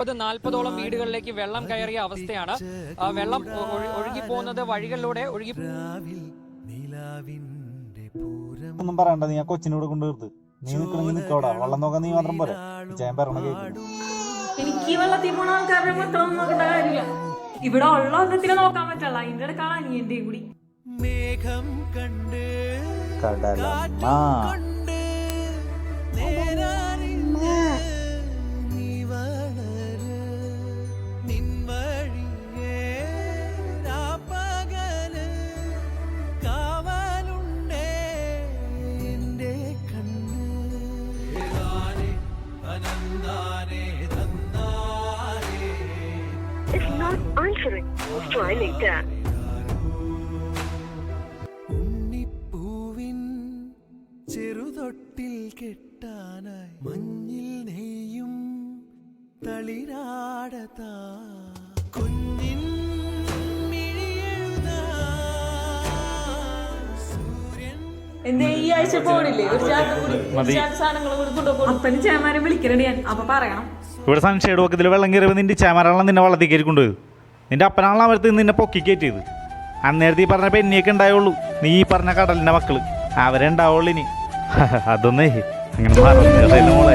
30-40ഓളം വീടുകളിലേക്ക് വെള്ളം കയറിയ അവസ്ഥയാണ്. വെള്ളം ഒഴുകി പോകുന്നത് വഴികളിലൂടെ ഒഴുകി. ഒന്നും പറയണ്ട, നീ ആ കൊച്ചിനോട് കൊണ്ടുവരുത്. നീ നിക്കണെങ്കിൽ നിക്കോടാ, വെള്ളം നോക്കാൻ നീ മാത്രം പോരെ. ചെയ്യാൻ പറഞ്ഞ കേൾക്കുന്നു. എനിക്ക് വെള്ളത്തിൽ പോണ ആൾക്കാരുടെ മക്കളൊന്നും നോക്കേണ്ട കാര്യമില്ല. ഇവിടെ ഉള്ള ഒന്നത്തിന് നോക്കാൻ പറ്റില്ല, അതിന്റെ ഇടക്കാണ് അനിയന്റെയും കൂടി. മേഘം കണ്ട് കടലമ്മ ഉണ്ണിപ്പൂവിൻ ചെറുതൊട്ടിൽ കെട്ടാനായി മഞ്ഞിൽ നെയ്യും തളിരാടതാ കുഞ്ഞിൻ എന്തേ ഈ ആഴ്ച പോണില്ലേ? ഒരു സാധനങ്ങൾ അപ്പന് ചേമാരെ വിളിക്കണേ ഞാൻ. അപ്പൊ പറയണം ഇവിടെ സൺഷെയ്ഡ് ഒക്കെ ഇതിൽ വെള്ളം കയറിയപ്പോൾ നിന്റെ ചേമാരാണല്ലോ നിന്നെ വള്ളത്തിൽ കയറി കൊണ്ടുപോയത്. നിന്റെ അപ്പനാണല്ലോ അവർക്ക് നിന്നെ പൊക്കി കയറ്റിയത്. അന്നേരത്തെ ഈ പറഞ്ഞ പെന്നിയൊക്കെ ഉണ്ടായുള്ളൂ. നീ ഈ പറഞ്ഞ കടലിൻ്റെ മക്കള് അവരെ ഉണ്ടാവുള്ളൂ ഇനി. അതൊന്നേ അങ്ങനെ മറന്നു മോളെ.